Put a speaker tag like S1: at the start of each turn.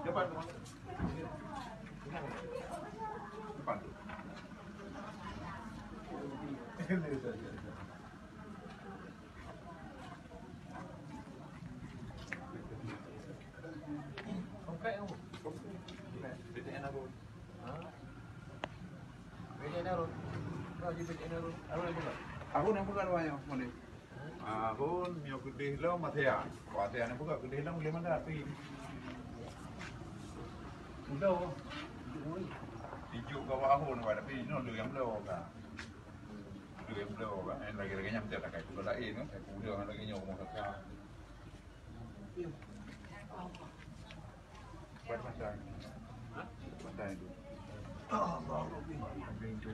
S1: Depan tuh. Depan tuh. Oke, BTN aku. BTN aku. Lagi BTN aku. Aku lagi enggak? Aku yang bukan banyak mana. Aku nyo gede lo Matea. Matea yang buka gede lo boleh mana api. Udah. Hijau bawah aku nih pada tapi no lu yang lo kan. Lu yang lo kan. Lagi-lagi nyampe tak kayak kuda ini kan. Kayak kuda kan lagi nyomong kata. Buat masa. Masa itu. Oh, mau. Ambil itu.